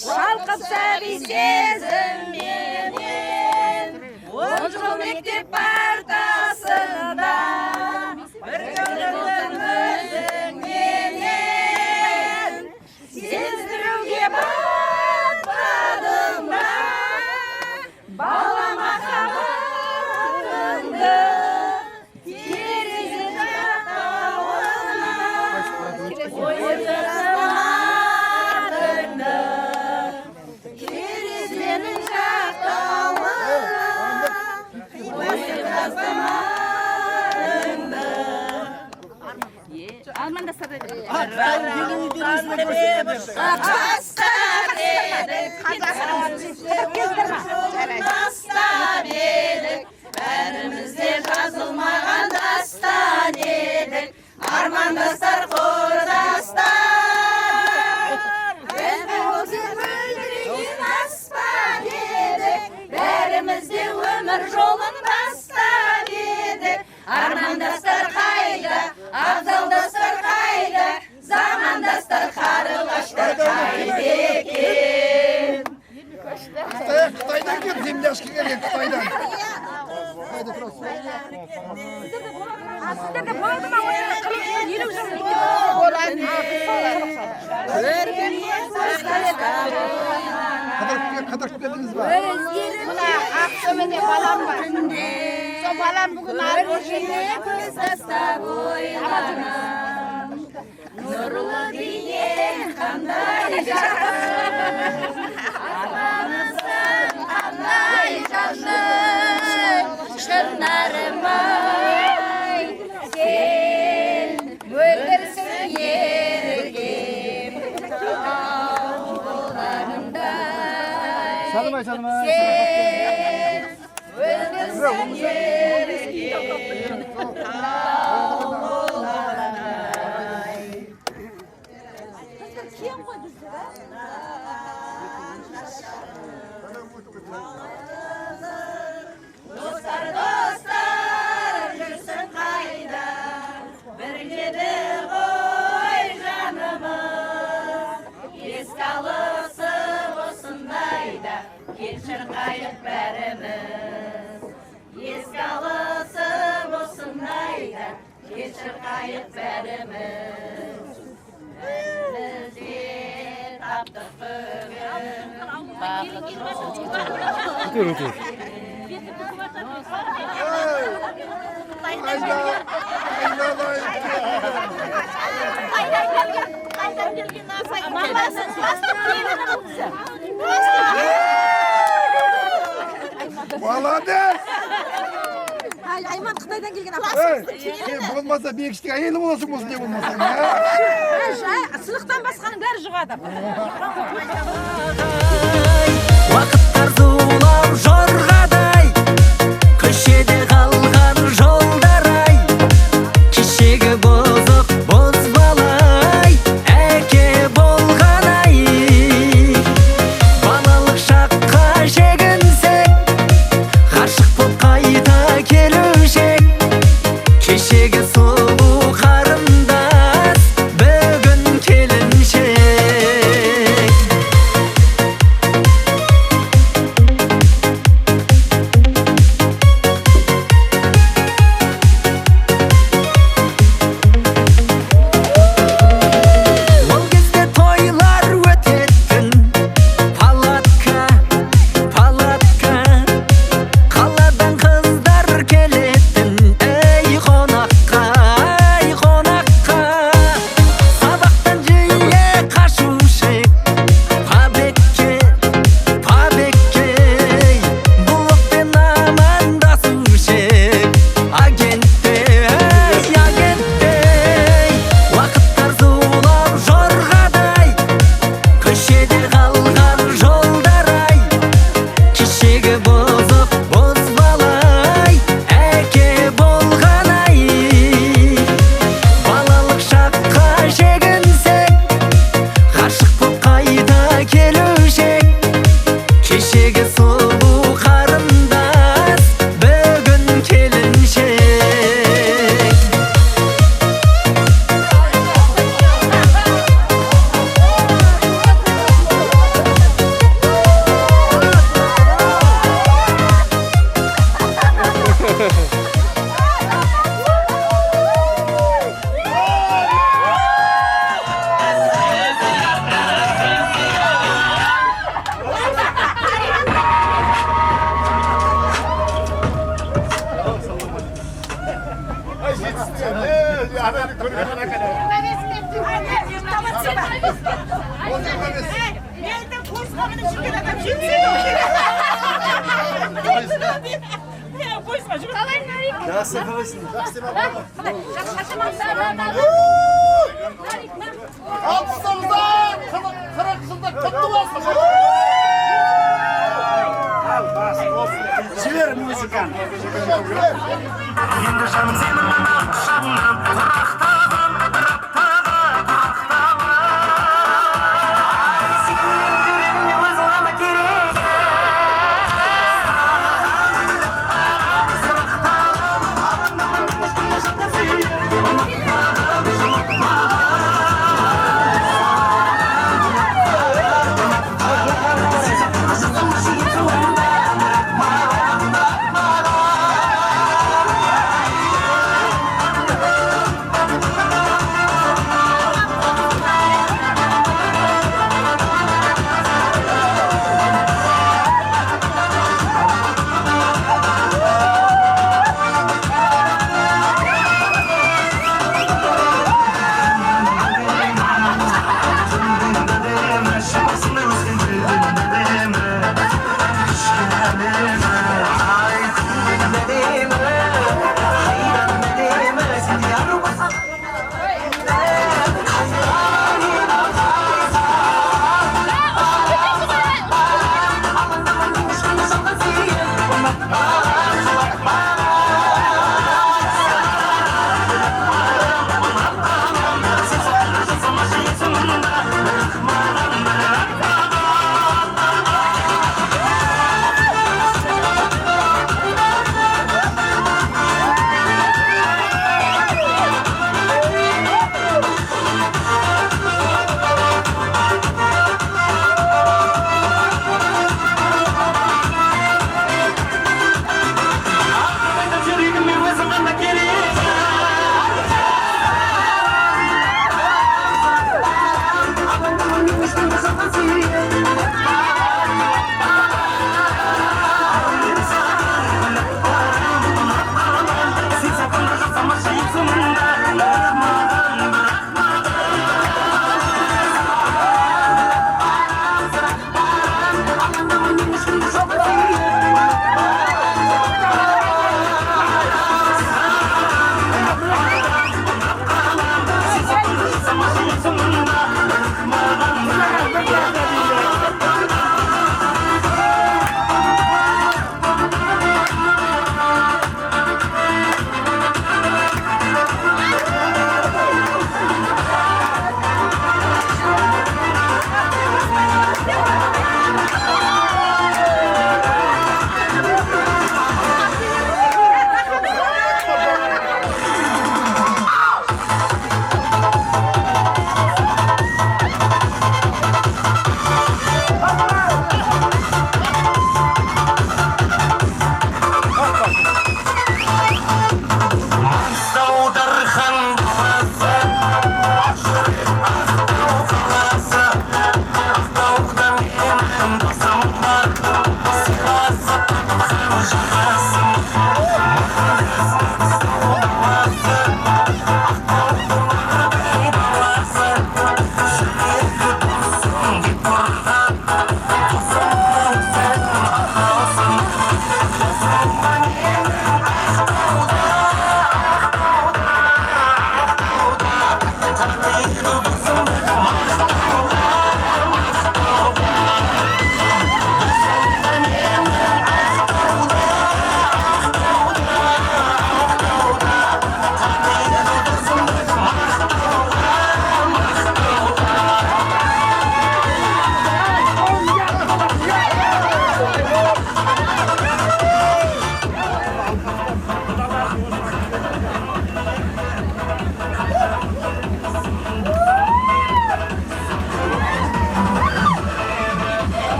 Шалқып сәби сезімменен, он жыл мектеп партасында, бір көңілдің өзіңменен, сездіруге батпадым ба, бала махаббатыңды, терезен жақтауына, бәрімізде жазылмаған дастан едік, армандастар құрдастар. Біз осы мөлдіреген аспан едік, бәрімізде өмір жолын бастап едік. Армандастар қайда, абзалдастар қайда, замандастар қарлығаштар қайда екен? Қытайдан кеп, земляшки келген Қытайдан. Қайда тұрасыз? Сіздерде болды ма? 50 жыл Sopalan bugün ağrıyor. Göz tastab oylanam. Nurlu diyen kanday canım. Anamızın kanday canım. Şınarım ay. Sen bölürsün yerim. Ağlarımday. Salımay salımay. Sen bölürsün yerim. Dostlar dostlar жүрсün қайда біргеде ғой жанымыз еске алысып осындайда кешір қайық бәріміз еске алысып осындайда кешір қайық бәріміз бәріміз де таптық бүгін Otur. Молодец! Айман Қытайдан келген Сен болмаса бекіштік әйелі боласың болсын не болмасаң. сыйлықтан басқаның бәрі жұғады. Уақыттар зулап жорғадай, көшеде қалған жолдар-ай, кешегі бозық бозбалай, әке болған-ай. Балалық шаққа шегінсек, ғашық боп қайта келушек, кешегі сұлу қарындас, бүгін келіншек. Ол кезде тойлар өтетін, палатка, палатка, қаладан қыздар келетін, ей қонаққа, ей қонаққа. Сабақтан жиі қашушек, пабекке, пабекке, бұлықпен амандасушек, агентте, агентте. Уақыттар зулап жорғадай, көшеде қалған жолдар-ай, кешегі бозық бозбалай, әке болған-ай. Балалық шаққа шегінсек, ғашық боп қайта келушек, кешегі сұлу қарындас, бүгін келіншек. Жібер музыканы. Енді жаным сенің мына құшағыңнан тұрақтаған, тұрақтаған, тұрақтаған. Сенің жүрегіңе өз ғана керек.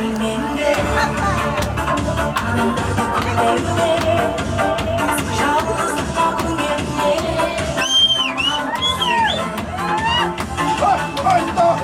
kalbimde kalbimde yalnızlıktan geriye Hayda.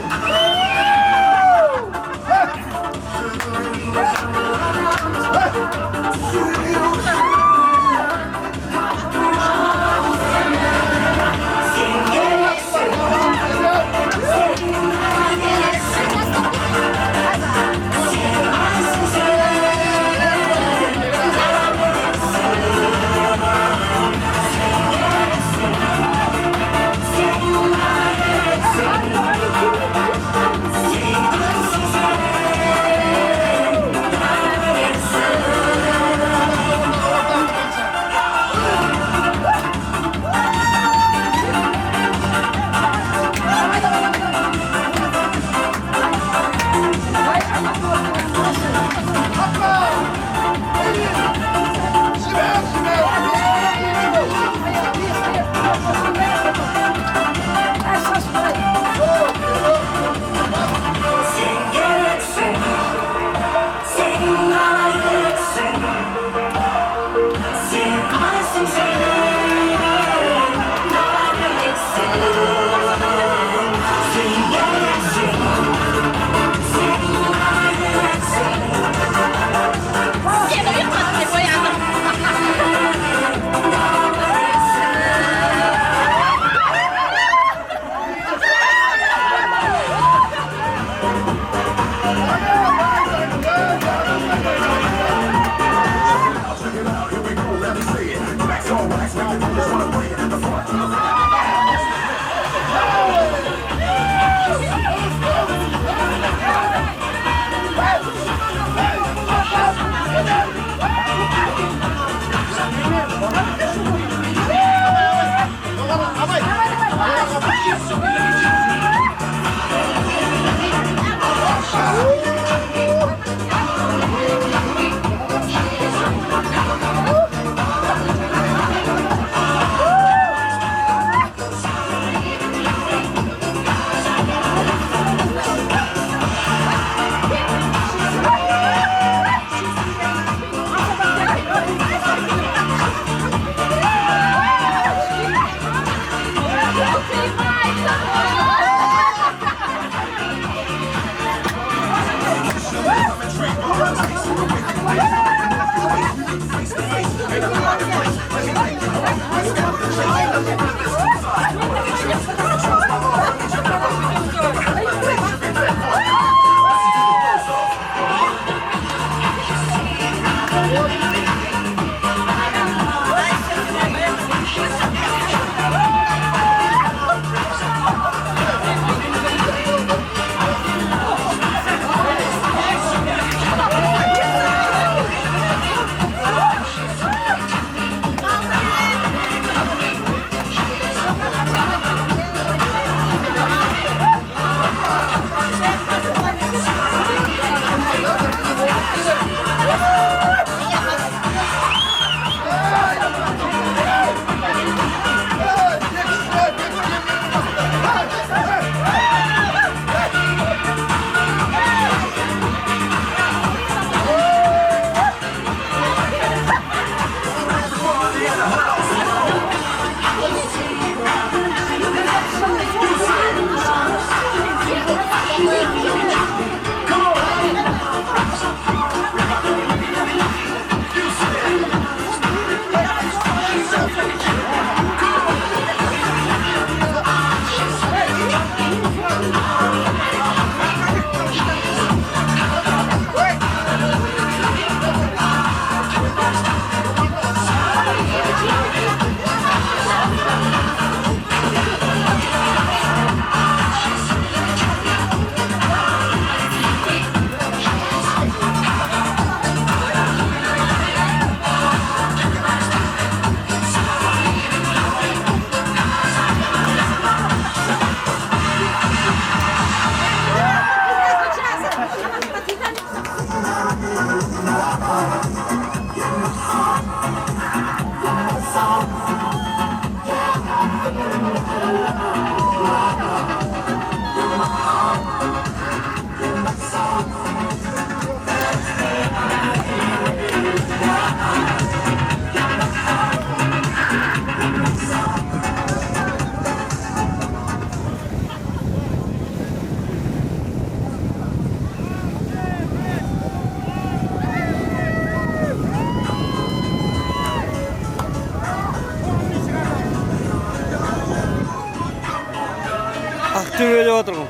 Ақтөбеде отырмын.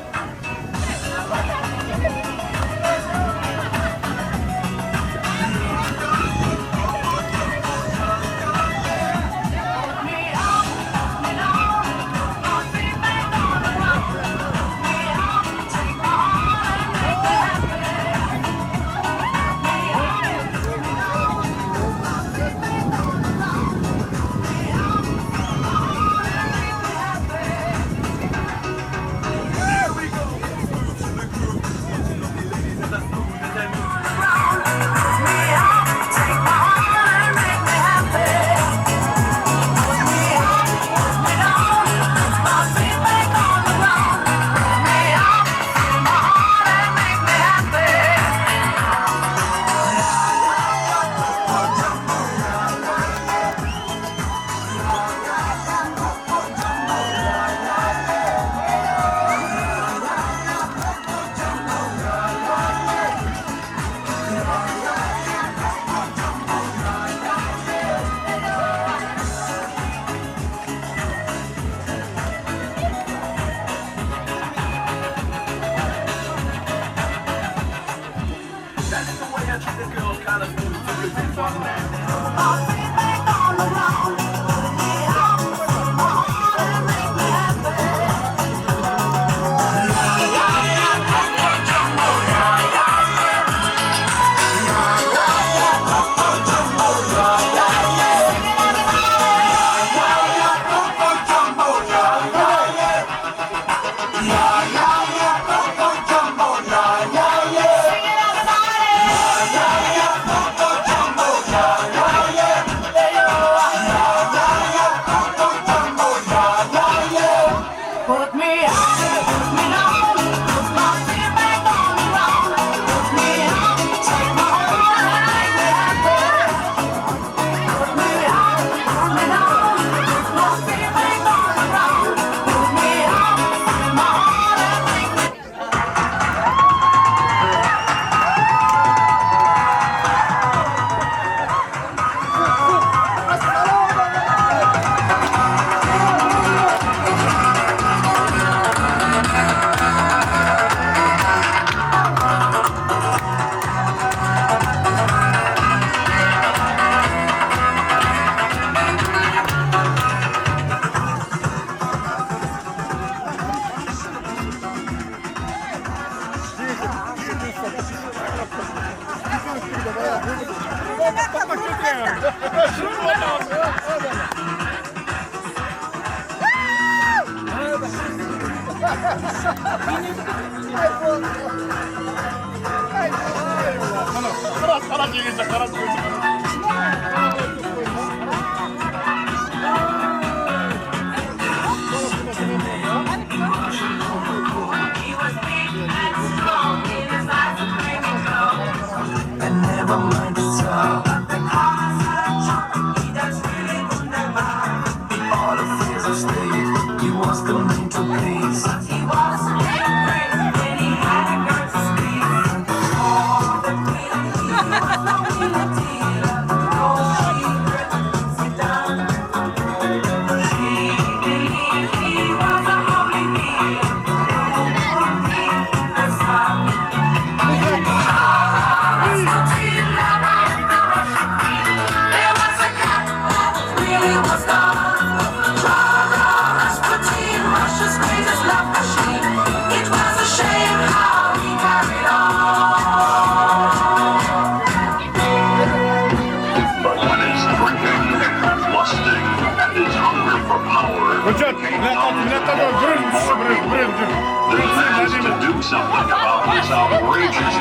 Something about this outrageous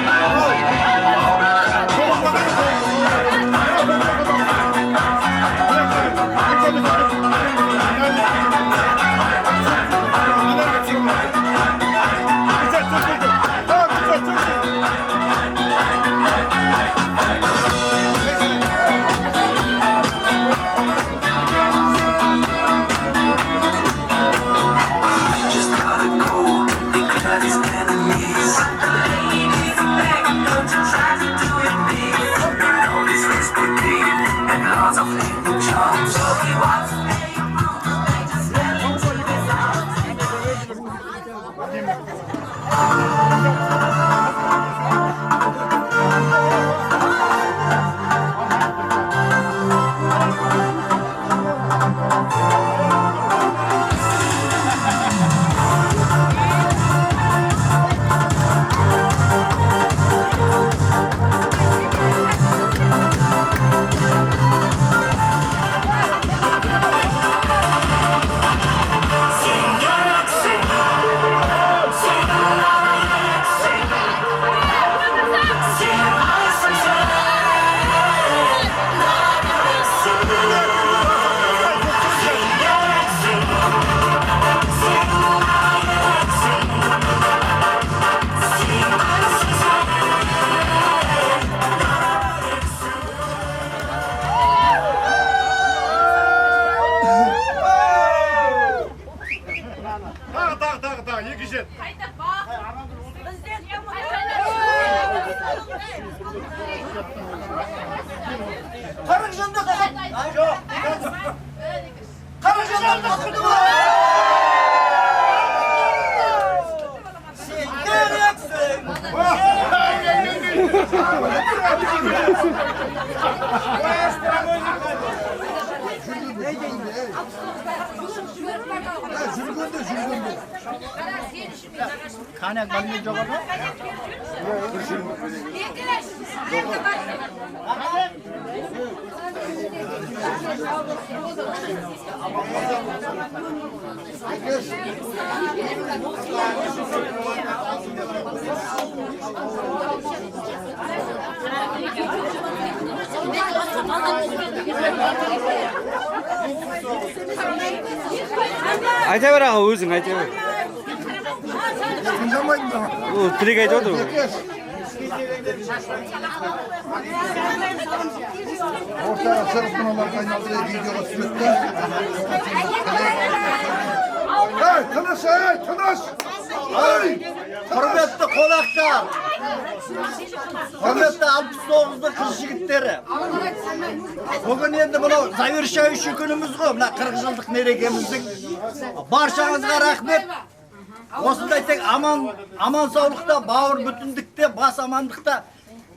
Tağ, iki jet. Kırık zındık yok. Kırık zındık mı? Sen göreceksin. Kaynak balını çok oldu. Aytaver ağa o'zing aytaver. Tınlamayın da. U tirik aytadi u. Ortaga sırf bunalar kaynatılıyor videoga sürekli. Hey, tыныş, hey, tыныş. Hey! Hürmetli konaklar. Hürmetli 69'da kız yigitleri. Bugün endi bunu zaвершающий günümüz go. Mına 40 yıllık merekemizдің. Barşаңызға рахмет. Осындай тек аман саулықта, бауыр бүтіндікте, бас амандықта,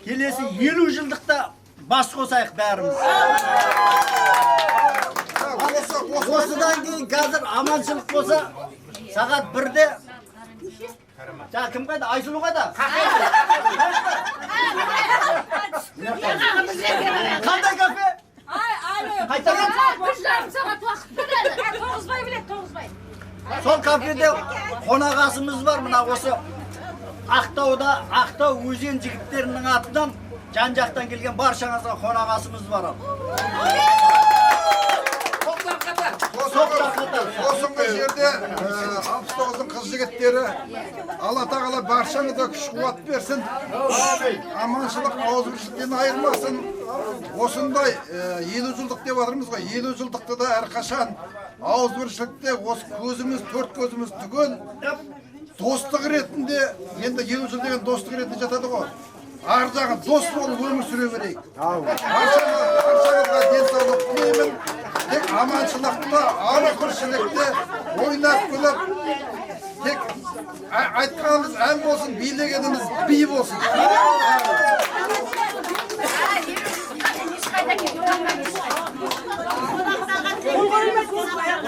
келесі 50 жылдықта бас қосайық бәріміз. Осыдан кейін қазір аманшылық болса, сағат 1-де жаңа кім қайда? Айсұлу қайда? Қандай кафе? Қайта кет? Тоғызбай білет, Тоғызбай. Сол кафеде қонағасымыз бар, мына осы Ақтауда, Ақтау өзен жігіттерінің атынан жан-жақтан келген баршаңызға қонағасымыз бар. Осынғы жерде 69'ың қыз жігіттері Алла тағала баршаңызға күш қуат берсін. Аманшылық, ауызбіршіліктен айырмасын. Осындай 50 жылдық деп отырмыз ғой. 50 жылдықты да әрқашан ауызбіршілікте осы көзіміз, төрт көзіміз түгел достық ретінде, енді 50 жыл деген достық ретінде жатады ғой. Ар жағы дос болып өмір сүре берейік. Баршаңызға денсаулық тілеймін. Тек аманшылықта, ауызбіршілікте ойнап күліп, тек айтқанымыз ән болсын, билегеніміз би болсын.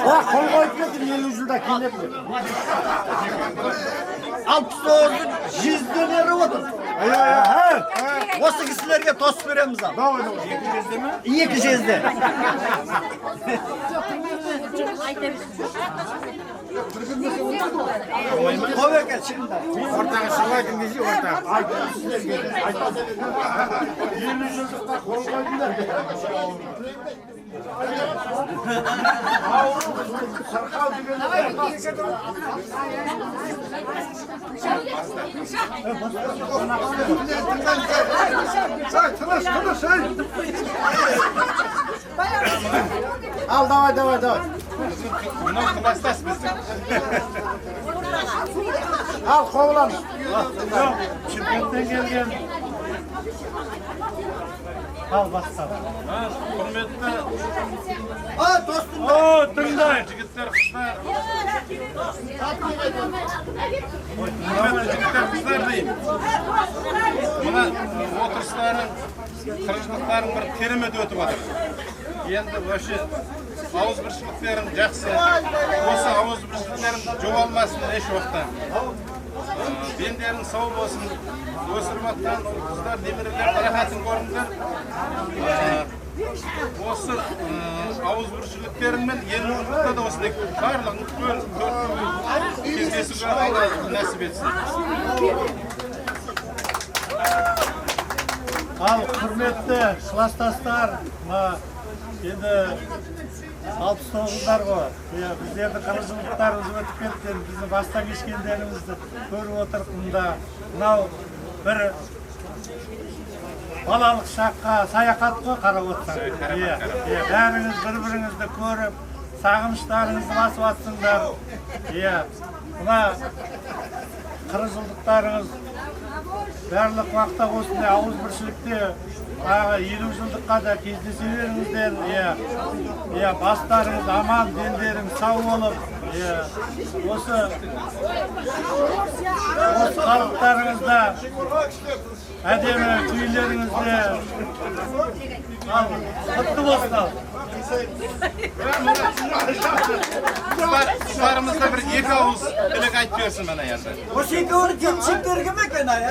Қол қойып кетір 50 жылда келіп. 69'ın жүзденері отыр. Осы кісілерге тос береміз ал. Екі жезде ме? Екі жезде. Қой екен, шықында. Ортаға шығайдың десе, ортаға. 50 жылдықта қол қойдыңдар. Сарқау Al, давай. Много бастас біздің. Al, қоғылам. Шымкенттен келген. Al, бастап. Құрметті. Достым. Тыңдай, жігіттер, қыздар. Jigitlar, qizlar deyim. Buna o'tirishlaring, qirg'izliklaring bir keramət o'tib atar. Endi o'sha avuz birchiliklarning yaxshi, o'sha avuz birchiliklaring jo'g'almasin hech vaqtda. Benderin sog' bo'lsin. O'sirib atgan qizlar, nemirlar rohatini ko'ringlar. O'sir avuz birchiliklaring bilan yerlikda da o'sdek barlig'ini ko'l kezdesib Alloh nasib etsin. Al hürmetli klassdaşlar, endi 69'lar var. Bizlerde qirg'izliklarimiz o'tib ketdi. Bizni boshdan kechganlarimizni ko'rib o'tiribmda. Bunau bir balalik shaqqa sayohatga qarab o'tsak. Bäriniz bir-biringizni ko'rib, sog'inishlaringizni bosib atsinglar. Buna qirg'izliklarimiz bärlik vaqtda o'smay avuz birchilikda 20 yıllıkka da kezdeselerimizden başlarınız aman, denleriniz sağ olup osu kalıplarınızda edemi tüylerinizde kutlu olsun. Kızlarımızda bir iki avuz dilek aytıyorsun bana yerde. O şeyde onu gençliklerge mi kena ya?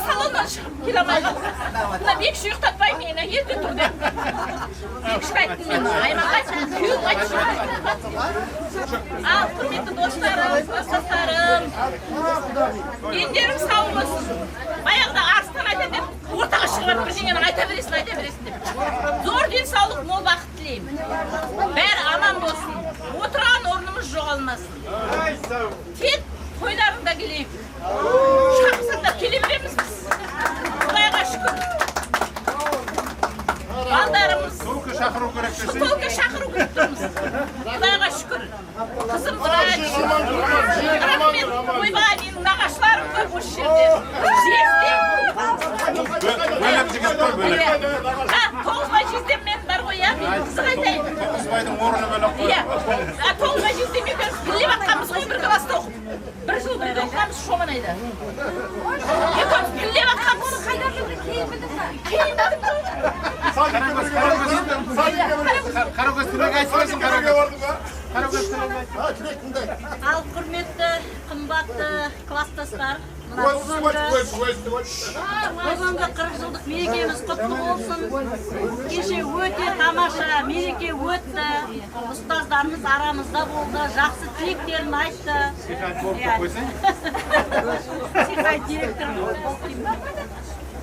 Salondan çıkıp kilometre. Buna bir kişi yüktatmayın yine, yerde dur de. Bir kişi kaçtım ben. Ayman kaçtım, kuyum kaçtım. Al, kıymetli dostlarım, dostlarım. Genlerim sağ olmasın. Bayağıda Arslan aytadım, ortağa çıkıp bir şeyini aytabilirsin dedim. Zor din sağlık, mol vakit dileyim. Bär aman olsun. Oturan ornumuz joğalmasın. Tek toylarında geleyim. Şapsında kelimelerimiz biz. Kudayga şükür. Baldarımız. Tolka şakırı gerekirsin. Tolka şakırı gerektirimiz. Kudayga şükür. Kızım Kıraç. Rahmet. Koybayın nağaçlarım koy bu şirde. Jezdim. Bölek jigitler bölek. Toğuzma jezdim men bar koyam. Kızı aytayım. Toğuzbay'ın orunu bölek koy. Toğuzma jezdim ekeniz. Billi bakkamız koy bir klasta okup. Bir yıl bir okumamız şomanaydı. Ekeniz billi bakkamız. Karagöz tilek aytıyorsun Karagöz. Karagöz tilek Al hürmetli, kımbatlı klassdaşlar. Бүгінгі 40 жылдық мерекеміз құтты болсын. Кеше өте тамаша мереке өтті. Ұстаздарымыз арамызда болды. Жақсы тілектерін айтты. Сихай директор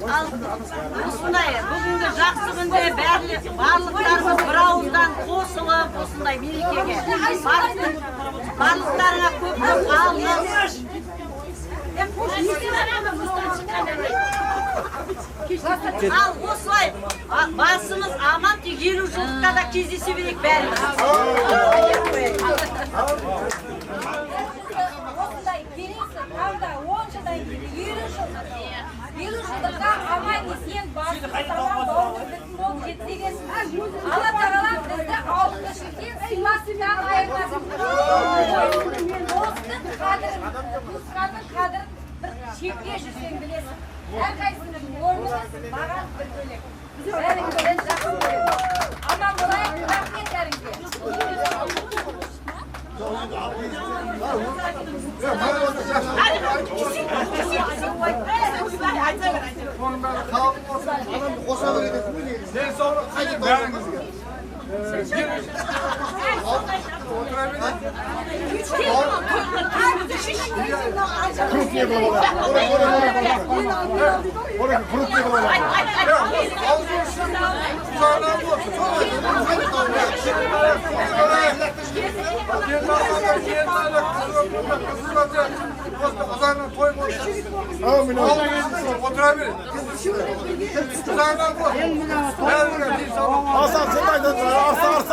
Ал осындай бүгінгі жақсы күнде барлықтарымыз бір ауыздан қосылып осындай мерекеге барлықтарыңа көп алғыс. Ал осылай басымыз аман тек 50 жылдыққа да кездесе берейік бәріміз. Осындай келесің, правда, 10 жылдан кейін 50 жылдыққа аман есен басып тұрған бауырымыздың болып жетсегесін. Алла тағала бізді ауылды шектен сыйласынан айырмасын. Достың қадірін, туысқанның қадірін бір шекке жүрсең білесің. Әрқайсының орнымыз маған бір бөлек. Бәріңізден жақсы көремін. Аман болайық, рахмет бәріңізге.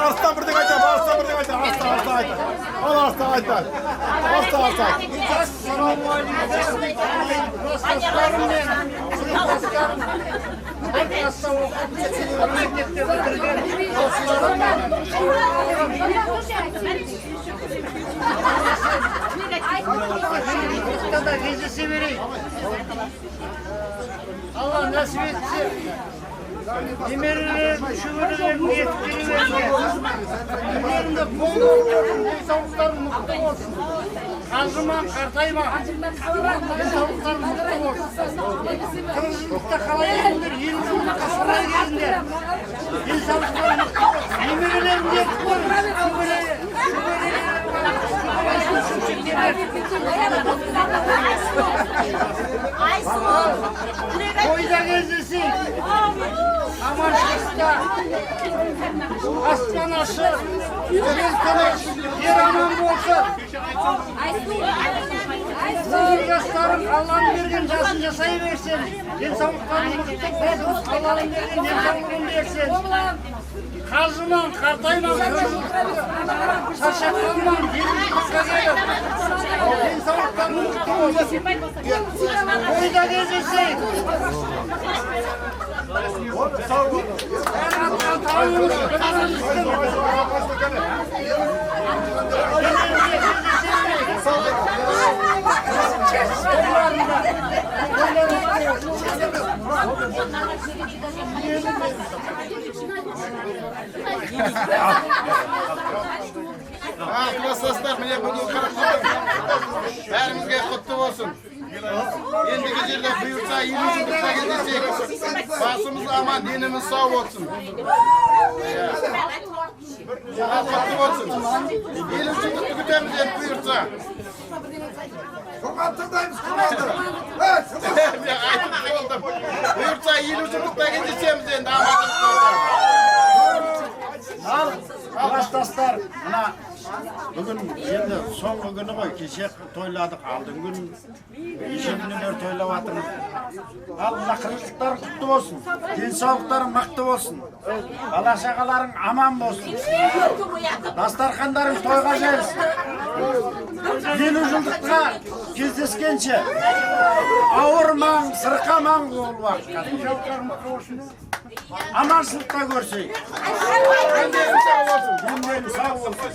Arslan birden aytayım, Arslan birden aytayım, Arslan aytayım. Al Arslan aytayım. Arslan. Da gezisi vereyim. Allah nasip etsin. Nimerilerin, şuurlerin yetkililerine. Bunların bol olsun, sağlıklar mutlu olsun. Kazıman, kartayman. Sağlıklar mutlu olsun. Kırıcılıkta kalayabilir, yılcılıkta kasalayabilir. İnsanlıklar mutlu olsun. Nimerilerin yetkililerine, Koyda gezisi, Amaçlıkta, Aslan aşı, Özel Tanış, yer aman olsun. Yoldaşlarım Allah'ın vergen casın yaşayıversin. İnsanlıkların mutlu olsun. Allah'ın vergen insanlığını versin. Kazıman, kartayman, saçaklanman, yerini kazayın. İnsanlıktan mutlu olsun. Koyda gezisi. Ben atlan tanıyoruz. Klaslar mene bugün qarab Bärimizge qutlu bolsun. Endigi жерде buyursa 20 жылдыкка келсек, basımız aman, dinimiz sağ olsun. Qutlu bolsun. 20 жылдыкты күтөmüz endi buyursa. Komantıdayız, komandı. Buyursa 20 жылдыкта келсemiz endi amadımız oldu. Arkadaşlar, bugün şimdi son günü koy, kişi toyladık, aldın gün, işinler toylavatınız. Allah kırıklıklar kutlu olsun, din sağlıkların mıktı olsun, bala şakaların aman olsun, dastarkanların toyga gelsin. 20 жылдыкка кездескенше, ауырмаң, сырқамаң ол уақытқа. Аманшылықта көрсейік. Денден сау болсын.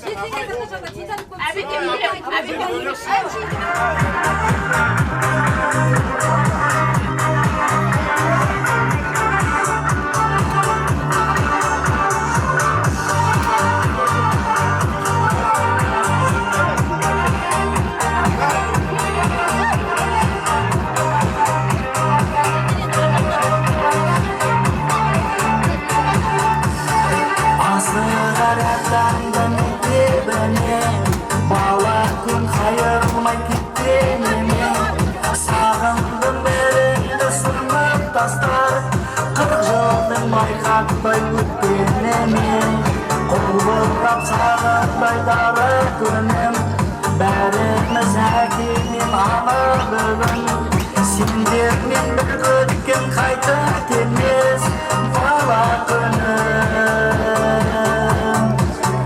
Bayqatпай өткенемен Құлбырап сағынбай дары күнім Бәріміз әкемен аныр бүгін Сендермен бір өткен қайта келмес Бала күнім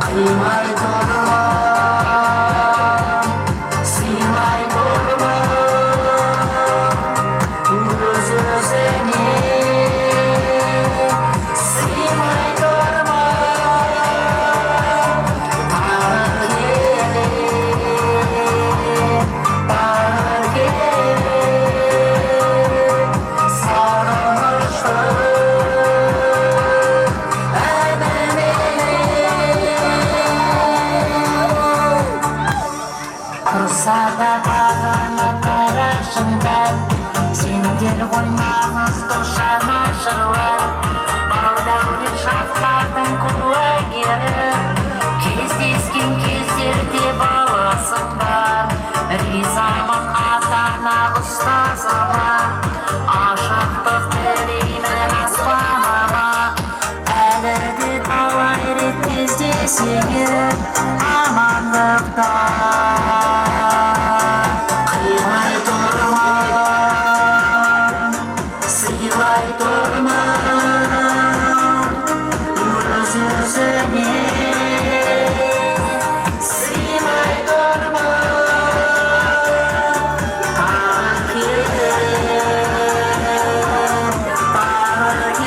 Қимай тұрман, сыймай тұрман Өз-өзіне Сендер қоймаңыз дұшама шыруар Бағдәулет шақтардың куәгері Кездескен кездерде баласым бар Ризамын ата-ана ұстазыма Ашықтық тілеймін аспанама Әлі де талай рет кездесейік Амандықта Қимай тұрман, сыйлай тұрман Өз-өзіне сыймай тұрман Тағы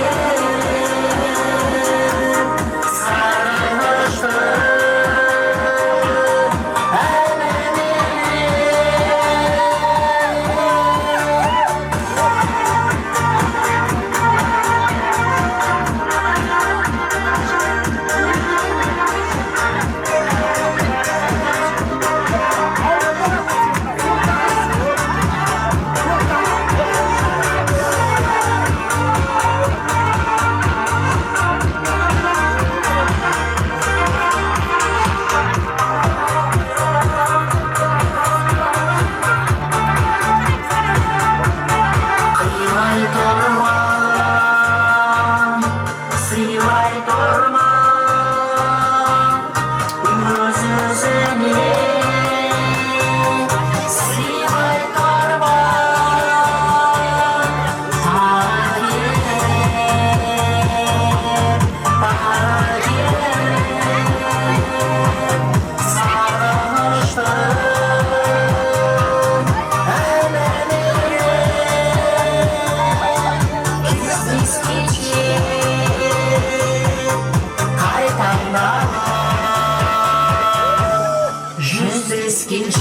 seskince.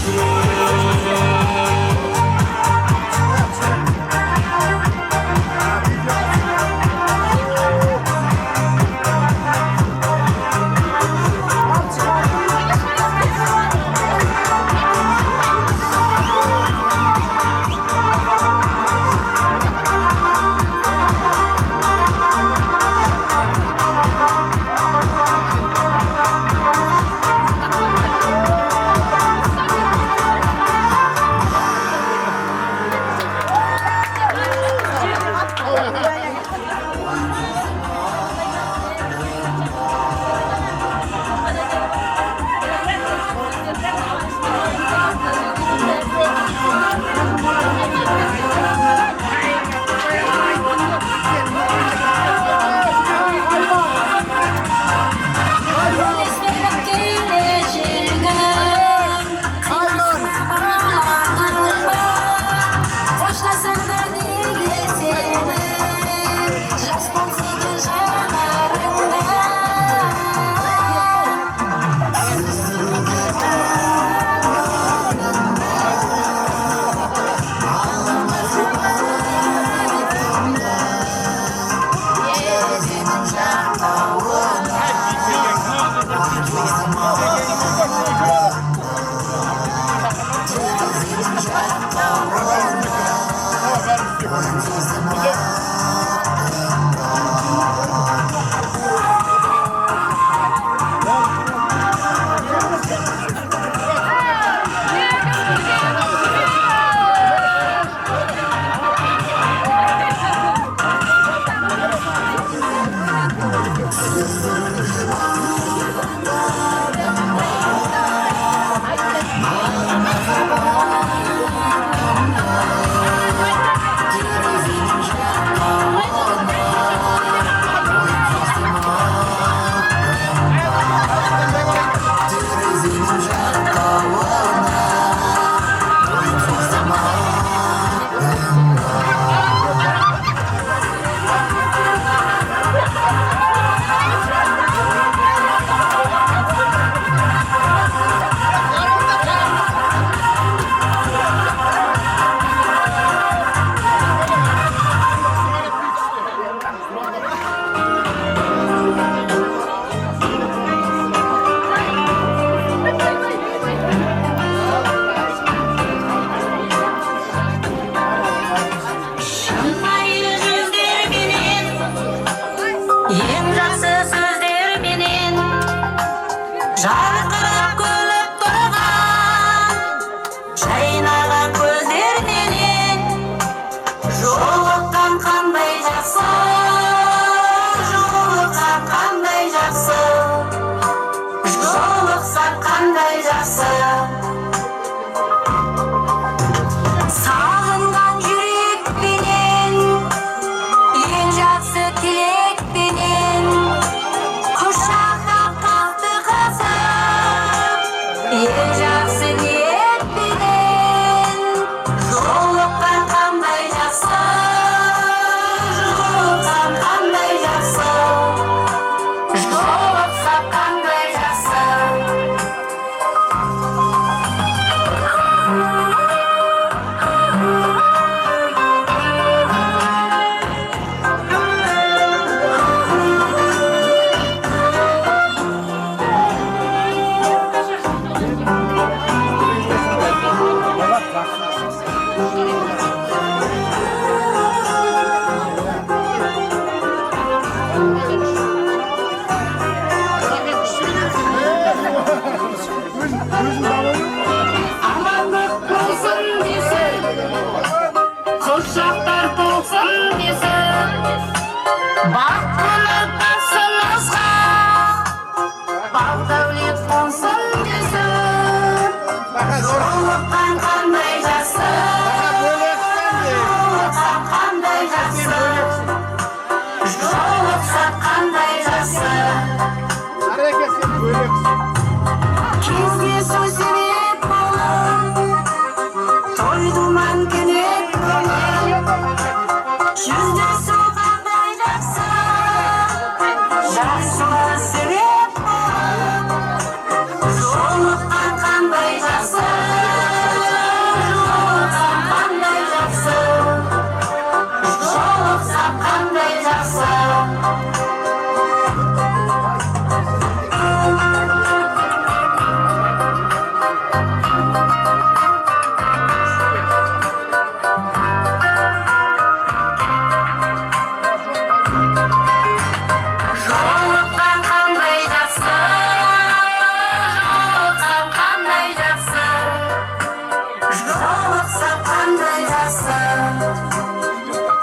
Жолықса қандай жақсы,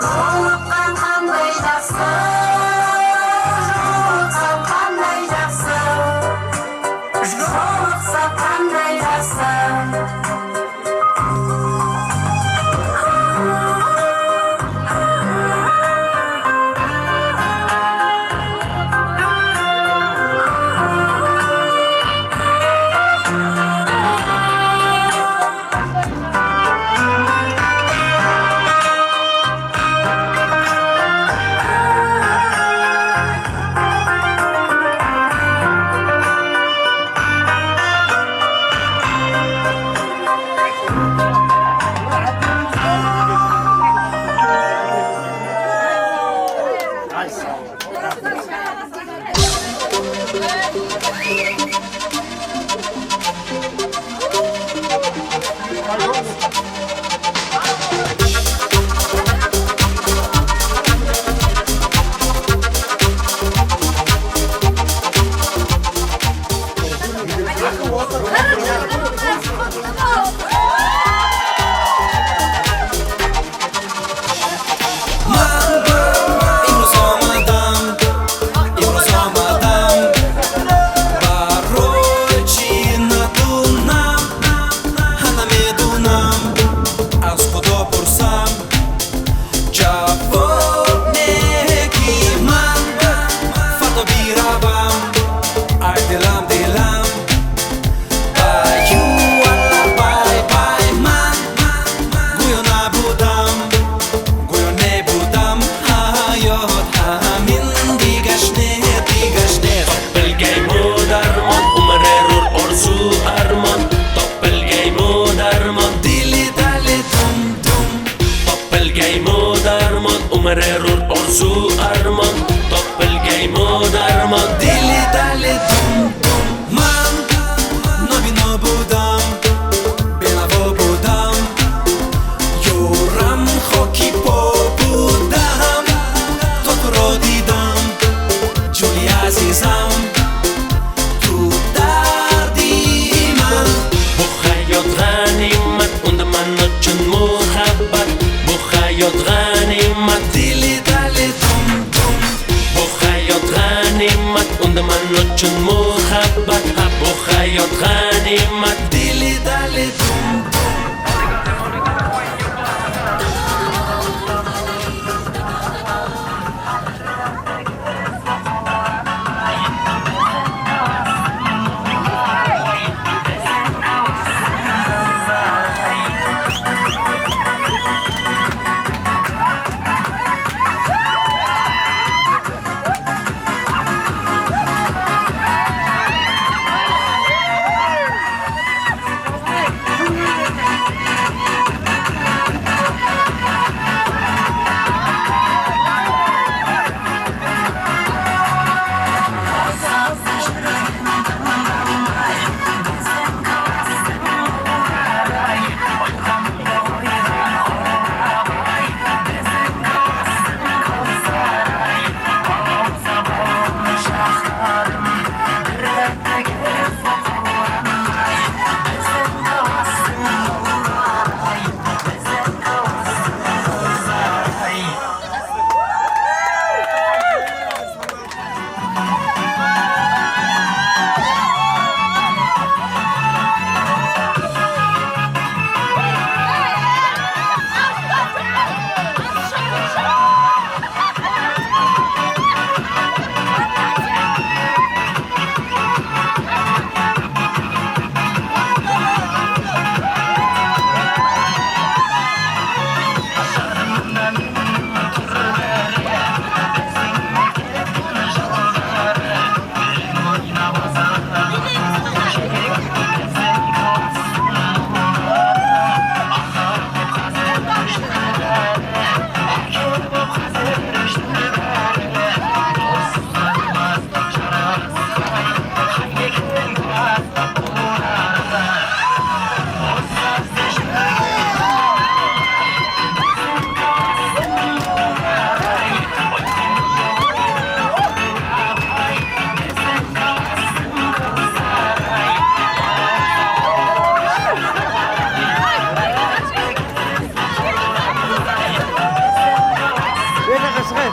жолыққан қандай жақсы, жолыққан қандай жақсы, жолықса қандай жақсы. Dilam, bayu ala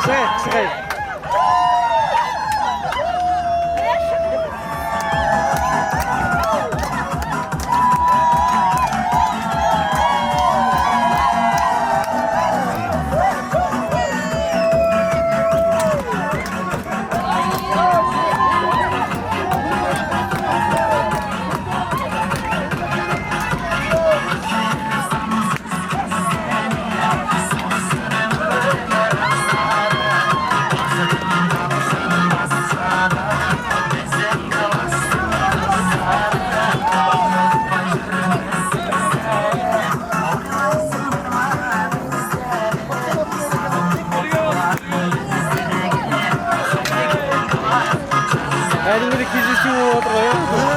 Шығай. Кәдімгідей кездесу болып отыр ғой.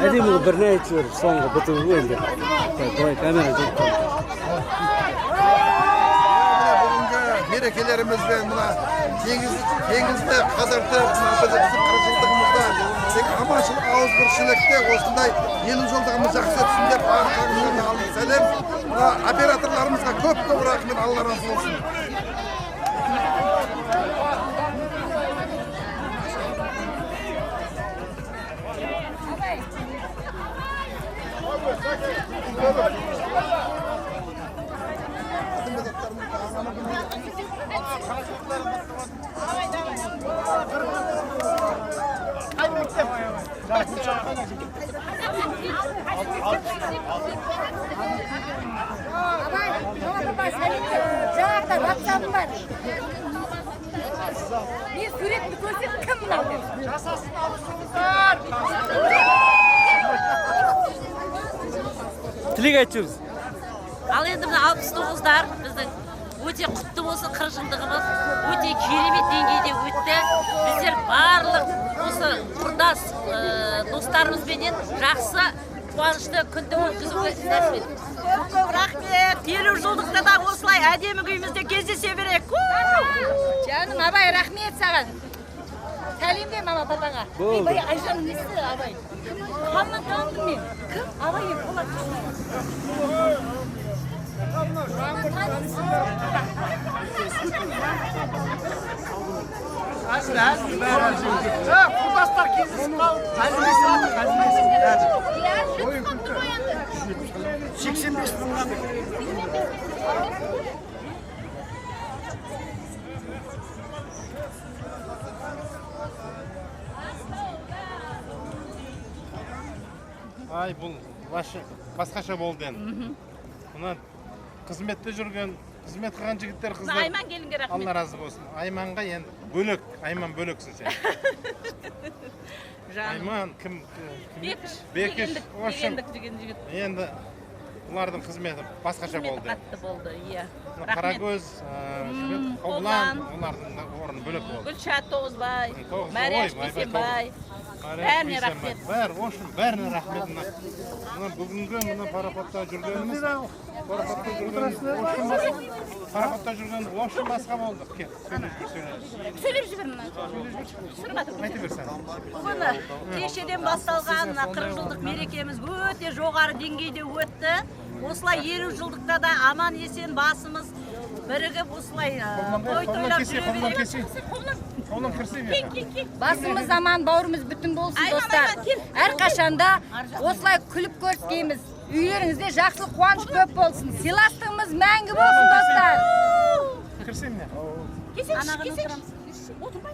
Әдемі біріне айтып соңғы бітігі ғой енді. Давай камера жоқ. Бүгінгі мерекелерімізде мына теңізді қазірді біздің 40 жылдығымызда тек аманшылық ауызбіршілікте осындай 50 жылдығымыз жақсы өтсін деп баршаңызға алғыс сәлем. Мына операторларымызға көп рахмет, Алла разы болсын. Жаңағыда WhatsApp-ым бар. Мен суретті көрсем кім мынау деп. Жасасын алысыңыздар. Тілек айтыңыз. Ал енді мына 69-дар біздің өте құтты болсын, 40 жылдығымыз өте керемет деңгейде өтті. Біздер барлық осы құрдас достарымызбенен жақсы қуанышты күнді өткізуге нәсіп еттік. Көп рахмет. 50 жылдықта да осылай әдемі күйімізде кездесе берейік. Жаным Абай, рахмет саған. Сәлем бер мама папаға. Ой, Айжанның несі Абай? Қамнан таныдым мен. Кім? Абай ем, олар. Құрдастар кездесіп қалып, ойын күлкі. 85 мыңнан. Ай, бұл басқаша болды енді. Мына қызметте жүрген, қызмет қылған жігіттер қыздар. Айман келінге рахмет. Алла разы болсын. Айманға енді бөлек, Айман бөлексің сен. Айман кім? Бекіш. Енді бұлардың қызметі басқаша болды. Қатты болды, иә. Қарагөз, Қоблан, олардың орны бөлек болды. Гүлшат Тоғызбай, Мәрияш Бейсенбай. Бәріне рахмет. Бәріне рахмет. Бүгінгі мұны пароходта жүргеніміз, пароходта жүрген лошын басқа болдық. Сөйлеп жібермін. Айты берсен. Бұны кешеден басталған 40 жылдық мерекеміз өте жоғары деңгейде өтті. Осылай 50 жылдықта да аман есен басымыз бірігіп осылай той тойлап жүре береміз. Қолын кірсей Басымыз аман, бауырымыз бүтін болсын достар. Әрқашанда осылай күліп көріскейміз. Үйлеріңізде жақсылық, қуаныш көп болсын. Сыйластығымыз мәңгі болсын достар. Кірсей міне. Кесек, отырмай.